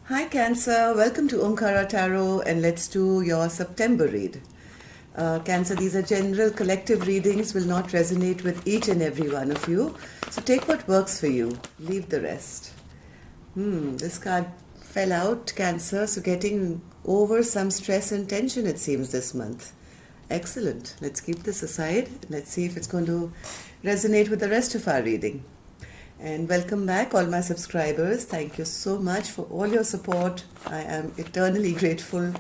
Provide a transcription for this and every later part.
Hi Cancer, welcome to Omkara Tarot and let's do your September read. Cancer, these are general collective readings, will not resonate with each and every one of you. So take what works for you, leave the rest. This card fell out, Cancer, so getting over some stress and tension it seems this month. Excellent. Let's keep this aside. Let's see if it's going to resonate with the rest of our reading. And welcome back, all my subscribers. Thank you so much for all your support. I am eternally grateful.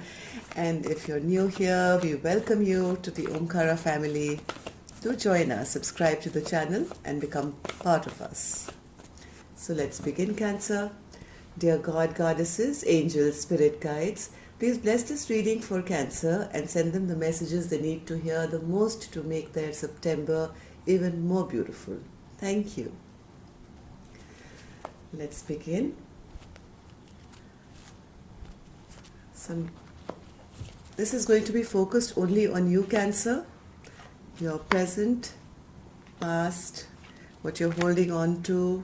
And if you're new here, we welcome you to the Omkara family. Do join us, subscribe to the channel, and become part of us. So let's begin, Cancer. Dear God, Goddesses, Angels, Spirit Guides, please bless this reading for Cancer and send them the messages they need to hear the most to make their September even more beautiful. Thank you. Let's begin. This is going to be focused only on you, Cancer, your present, past, what you're holding on to,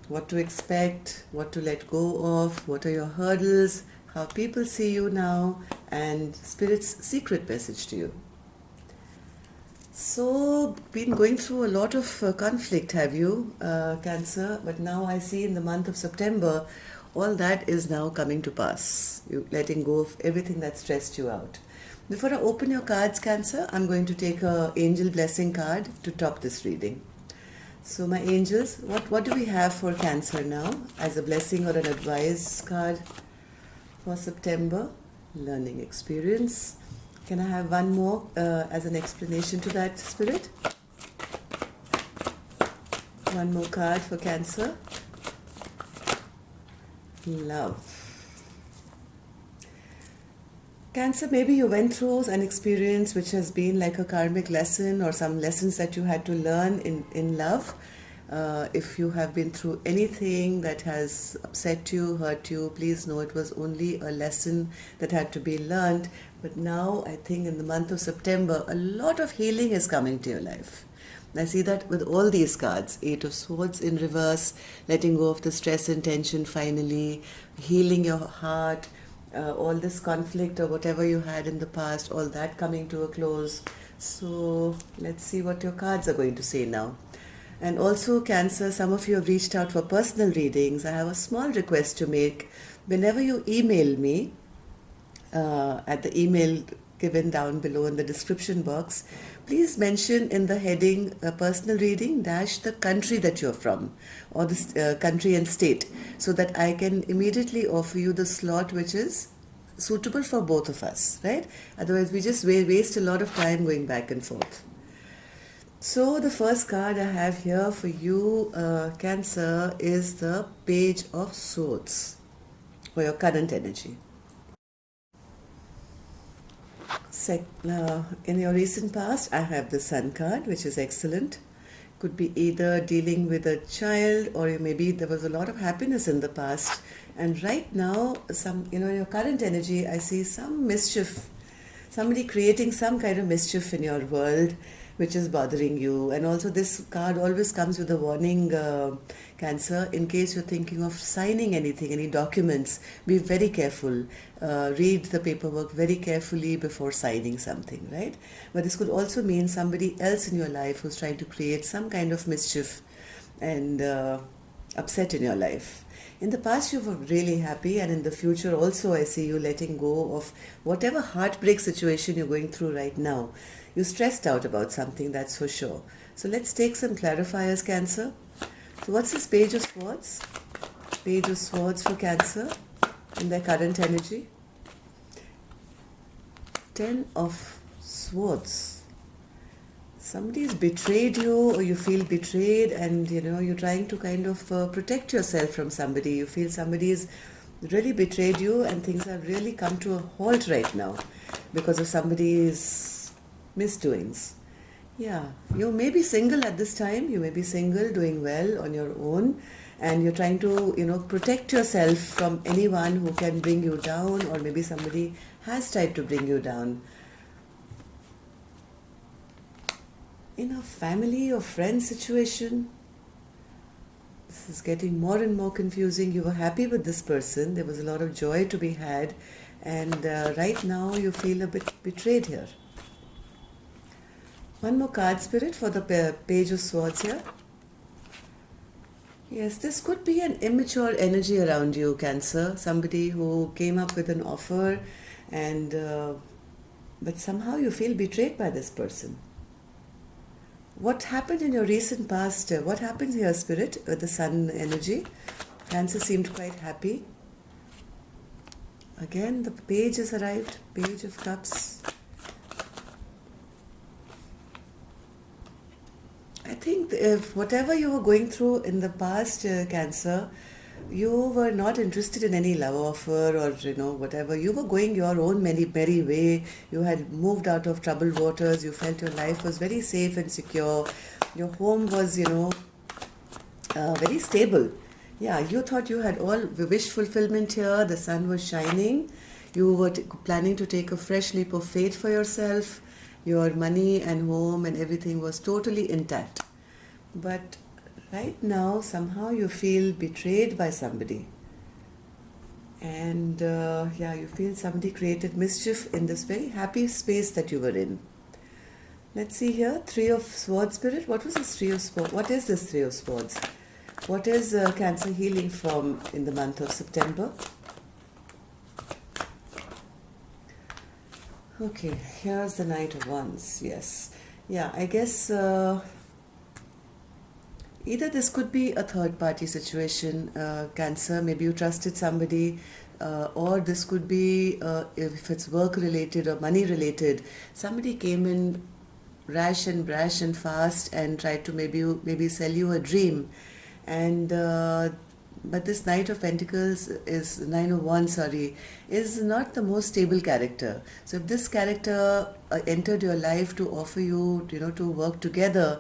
what to expect, what to let go of, what are your hurdles, how people see you now, and Spirit's secret message to you. So, been going through a lot of conflict, have you, Cancer? But now I see in the month of September, all that is now coming to pass. You letting go of everything that stressed you out. Before I open your cards, Cancer, I'm going to take a angel blessing card to top this reading. So, my angels, what do we have for Cancer now as a blessing or an advice card for September? Learning experience. Can I have one more as an explanation to that, Spirit? One more card for Cancer. Love. Cancer, maybe you went through an experience which has been like a karmic lesson or some lessons that you had to learn in love. If you have been through anything that has upset you, hurt you, please know it was only a lesson that had to be learned. But now I think in the month of September, a lot of healing is coming to your life. I see that with all these cards. Eight of Swords in reverse, letting go of the stress and tension finally, healing your heart, all this conflict or whatever you had in the past, all that coming to a close. So let's see what your cards are going to say now. And also, Cancer, some of you have reached out for personal readings. I have a small request to make. Whenever you email me, at the email given down below in the description box, please mention in the heading personal reading dash the country that you're from or the country and state, so that I can immediately offer you the slot which is suitable for both of us, right? Otherwise we just waste a lot of time going back and forth. So the first card I have here for you, Cancer, is the Page of Swords for your current energy. In your recent past, I have the Sun card, which is excellent. Could be either dealing with a child, or maybe there was a lot of happiness in the past. And right now, your current energy, I see some mischief, somebody creating some kind of mischief in your world, which is bothering you. And also this card always comes with a warning, Cancer, in case you're thinking of signing anything, any documents, be very careful. Read the paperwork very carefully before signing something, right? But this could also mean somebody else in your life who's trying to create some kind of mischief and upset in your life. In the past, you were really happy, and in the future also, I see you letting go of whatever heartbreak situation you're going through right now. You're stressed out about something, that's for sure. So let's take some clarifiers, Cancer. So what's this Page of Swords? Page of Swords for Cancer in their current energy. 10 of Swords. Somebody's betrayed you, or you feel betrayed, and you're trying to kind of protect yourself from somebody. You feel somebody's really betrayed you and things have really come to a halt right now because of somebody's misdoings. Yeah, you may be single at this time. You may be single, doing well on your own, and you're trying to, protect yourself from anyone who can bring you down, or maybe somebody has tried to bring you down. In a family or friend situation, This is getting more and more confusing. You were happy with this person. There was a lot of joy to be had. And right now you feel a bit betrayed here. One more card, Spirit, for the Page of Swords here. Yes, this could be an immature energy around you, Cancer. Somebody who came up with an offer and but somehow you feel betrayed by this person. What happened in your recent past? What happened here, Spirit, with the Sun energy? Cancer seemed quite happy. Again, the Page has arrived. Page of Cups. I think if whatever you were going through in the past, Cancer, you were not interested in any love offer or whatever. You were going your own merry way. You had moved out of troubled waters. You felt your life was very safe and secure. Your home was very stable. Yeah, you thought you had all the wish fulfillment here. The sun was shining. You were planning to take a fresh leap of faith for yourself. Your money and home and everything was totally intact. But right now, somehow you feel betrayed by somebody. And you feel somebody created mischief in this very happy space that you were in. Let's see here, Three of Swords, Spirit. What was this Three of Swords? What is this Three of Swords? What is Cancer healing from in the month of September? Okay, here's the Knight of Wands. Yes. Yeah, I guess either this could be a third-party situation, Cancer. Maybe you trusted somebody, or this could be, if it's work-related or money-related, somebody came in rash and brash and fast and tried to maybe sell you a dream. And but this Knight of Pentacles is Nine of Wands, is not the most stable character. So if this character entered your life to offer you, to work together,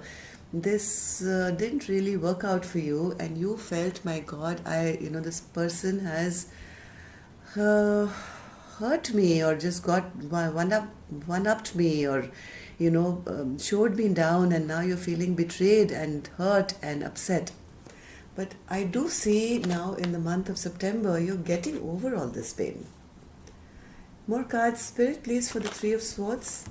this didn't really work out for you, and you felt, my God, this person has hurt me, or just got one-upped me, or showed me down, and now you're feeling betrayed and hurt and upset. But I do see now in the month of September, you're getting over all this pain. More cards, Spirit, please, for the Three of Swords.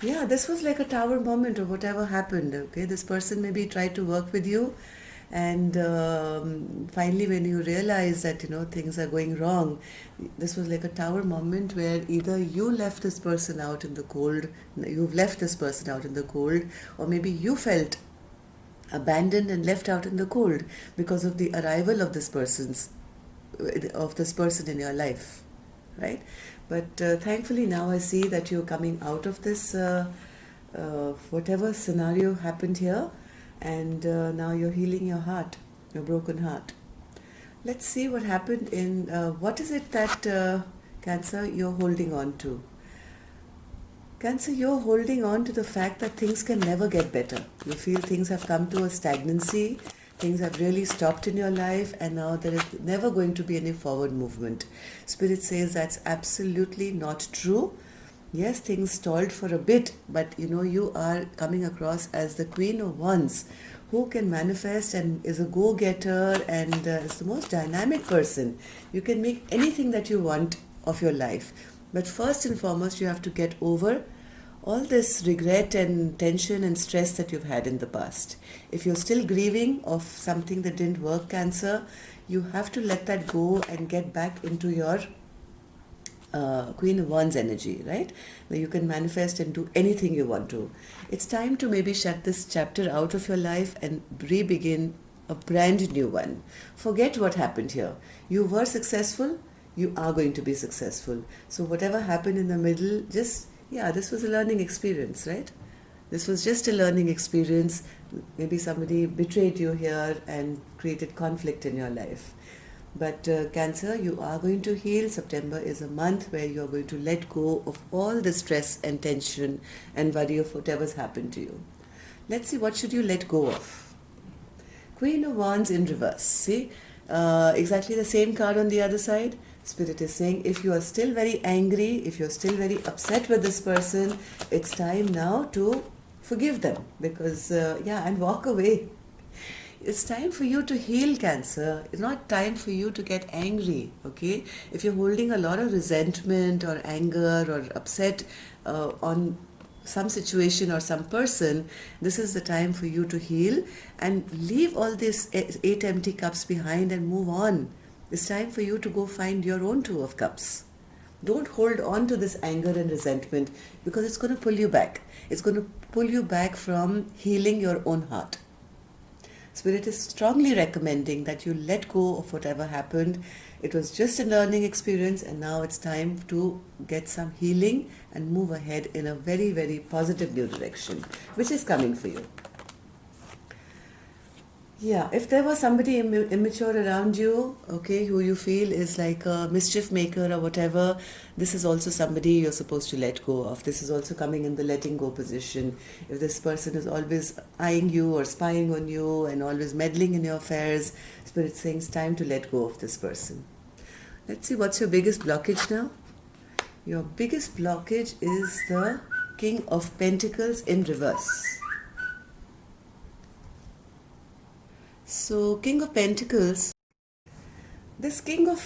Yeah, this was like a tower moment of whatever happened. Okay, this person maybe tried to work with you, and finally when you realize that things are going wrong, this was like a tower moment where either you left this person out in the cold, or maybe you felt abandoned and left out in the cold because of the arrival of this person in your life, right? But thankfully now I see that you're coming out of this whatever scenario happened here, and now you're healing your heart, your broken heart. Let's see what happened in what is it that Cancer you're holding on to. Cancer, you're holding on to the fact that things can never get better. You feel things have come to a stagnancy, things have really stopped in your life, and now there is never going to be any forward movement. Spirit says that's absolutely not true. Yes, things stalled for a bit, but you are coming across as the Queen of Wands, who can manifest and is a go-getter and is the most dynamic person. You can make anything that you want of your life. But first and foremost, you have to get over all this regret and tension and stress that you've had in the past. If you're still grieving of something that didn't work, Cancer, you have to let that go and get back into your Queen of Wands energy, right? Where you can manifest and do anything you want to. It's time to maybe shut this chapter out of your life and re-begin a brand new one. Forget what happened here. You were successful. You are going to be successful. So whatever happened in the middle, this was a learning experience, right? This was just a learning experience. Maybe somebody betrayed you here and created conflict in your life. But Cancer, you are going to heal. September is a month where you are going to let go of all the stress and tension and worry of whatever's happened to you. Let's see, what should you let go of? Queen of Wands in reverse. See, exactly the same card on the other side. Spirit is saying, if you are still very angry, if you're still very upset with this person, it's time now to forgive them, because and walk away. It's time for you to heal, Cancer. It's not time for you to get angry, okay? If you're holding a lot of resentment or anger or upset on some situation or some person, this is the time for you to heal and leave all these 8 empty cups behind and move on. It's time for you to go find your own 2 of cups. Don't hold on to this anger and resentment, because it's going to pull you back. It's going to pull you back from healing your own heart. Spirit is strongly recommending that you let go of whatever happened. It was just a learning experience, and now it's time to get some healing and move ahead in a very, very positive new direction, which is coming for you. Yeah, if there was somebody immature around you, okay, who you feel is like a mischief maker or whatever, this is also somebody you're supposed to let go of. This is also coming in the letting go position. If this person is always eyeing you or spying on you and always meddling in your affairs, Spirit saying it's time to let go of this person. Let's see, what's your biggest blockage now? Your biggest blockage is the King of Pentacles in reverse. So, King of Pentacles, this King of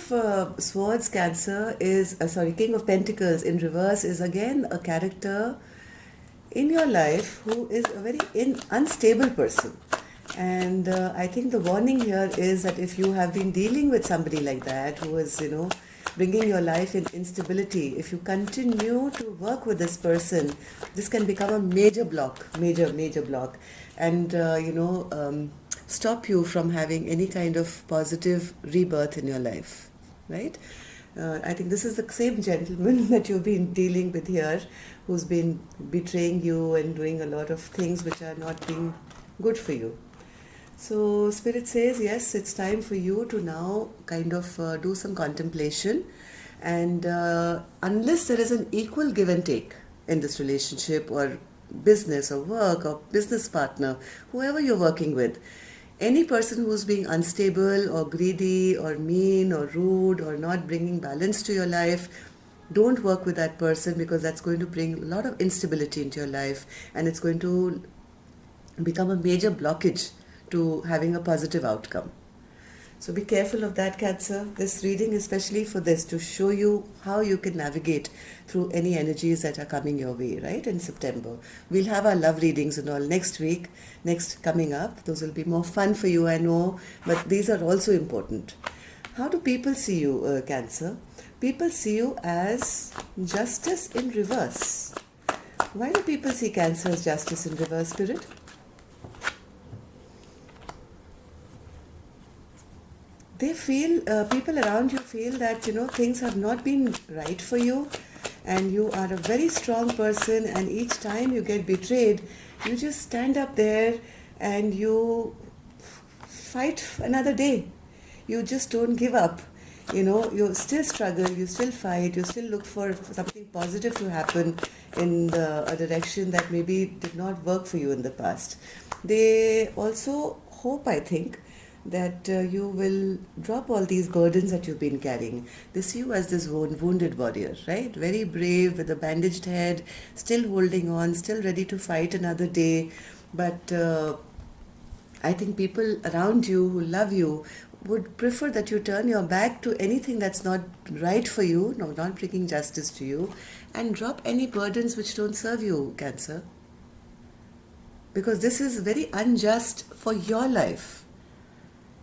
Swords, Cancer, is, King of Pentacles in reverse is again a character in your life who is a very unstable person. And I think the warning here is that if you have been dealing with somebody like that, who is, bringing your life in instability, if you continue to work with this person, this can become a major block, major block. And, stop you from having any kind of positive rebirth in your life, right? I think this is the same gentleman that you've been dealing with here, who's been betraying you and doing a lot of things which are not being good for you. So Spirit says, yes, it's time for you to now kind of do some contemplation, and unless there is an equal give and take in this relationship or business or work or business partner, whoever you're working with, any person who's being unstable or greedy or mean or rude or not bringing balance to your life, don't work with that person, because that's going to bring a lot of instability into your life, and it's going to become a major blockage to having a positive outcome. So be careful of that, Cancer. This reading is especially for this, to show you how you can navigate through any energies that are coming your way, right, in September. We'll have our love readings and all next coming up. Those will be more fun for you, I know, but these are also important. How do people see you, Cancer? People see you as Justice in reverse. Why do people see Cancer as Justice in reverse, Spirit? They feel, people around you feel that, things have not been right for you, and you are a very strong person, and each time you get betrayed, you just stand up there and you fight another day. You just don't give up. You still struggle, you still fight, you still look for something positive to happen in a direction that maybe did not work for you in the past. They also hope, I think, that you will drop all these burdens that you've been carrying. They see you as this wounded warrior, right? Very brave, with a bandaged head, still holding on, still ready to fight another day. But I think people around you who love you would prefer that you turn your back to anything that's not right for you, not bringing justice to you, and drop any burdens which don't serve you, Cancer. Because this is very unjust for your life.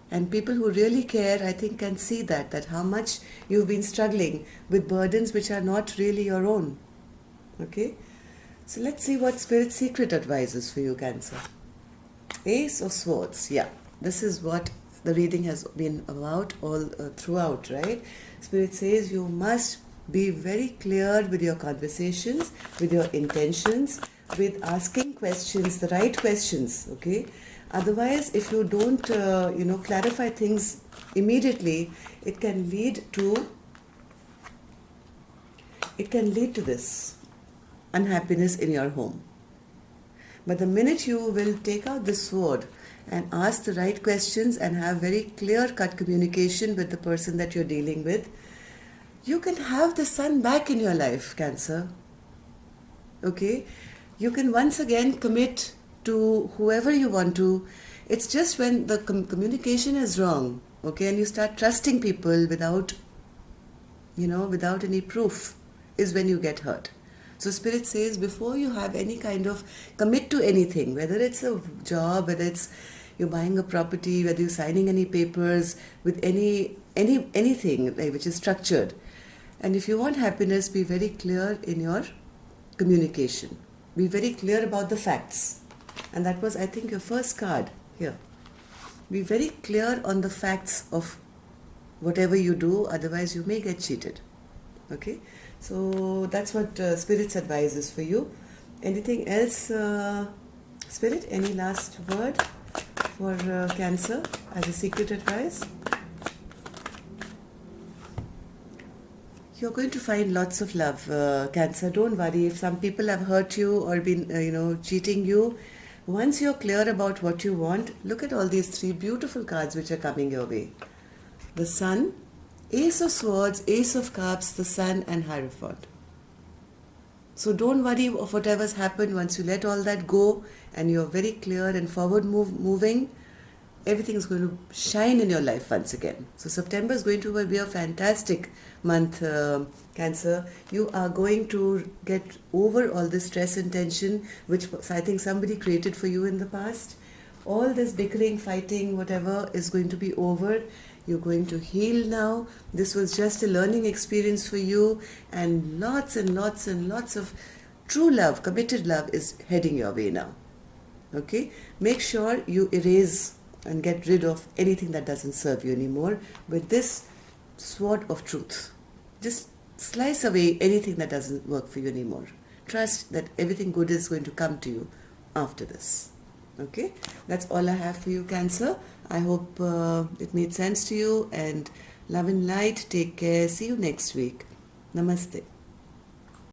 And people who really care, I think, can see that how much you've been struggling with burdens which are not really your own. Okay? So let's see what Spirit Secret advises for you, Cancer. Ace of Swords. Yeah, this is what the reading has been about all throughout, right? Spirit says you must be very clear with your conversations, with your intentions, with asking questions, the right questions, okay? Otherwise, if you don't, clarify things immediately, it can lead to this unhappiness in your home. But the minute you will take out the sword and ask the right questions and have very clear-cut communication with the person that you're dealing with, you can have the sun back in your life, Cancer. Okay? You can once again commit to whoever you want to. It's just when the communication is wrong, okay, and you start trusting people without, without any proof, is when you get hurt. So Spirit says, before you have any kind of commit to anything, whether it's a job, whether it's you're buying a property, whether you're signing any papers with anything which is structured, and if you want happiness, be very clear in your communication. Be very clear about the facts. And that was, I think, your first card here. Be very clear on the facts of whatever you do, otherwise you may get cheated. Okay? So that's what Spirit's advice is for you. Anything else, Spirit? Any last word for Cancer as a secret advice? You're going to find lots of love, Cancer. Don't worry if some people have hurt you or been, cheating you. Once you're clear about what you want, look at all these 3 beautiful cards which are coming your way. The Sun, Ace of Swords, Ace of Cups, the Sun and Hierophant. So don't worry of whatever's happened. Once you let all that go and you're very clear and forward moving, everything is going to shine in your life once again. So September is going to be a fantastic month, Cancer. You are going to get over all this stress and tension, which I think somebody created for you in the past. All this bickering, fighting, whatever is going to be over. You're going to heal now. This was just a learning experience for you, and lots and lots and lots of true love, committed love is heading your way now. Okay? Make sure you erase and get rid of anything that doesn't serve you anymore with this sword of truth. Just slice away anything that doesn't work for you anymore. Trust that everything good is going to come to you after this. Okay? That's all I have for you, Cancer. I hope it made sense to you, and love and light. Take care. See you next week. Namaste.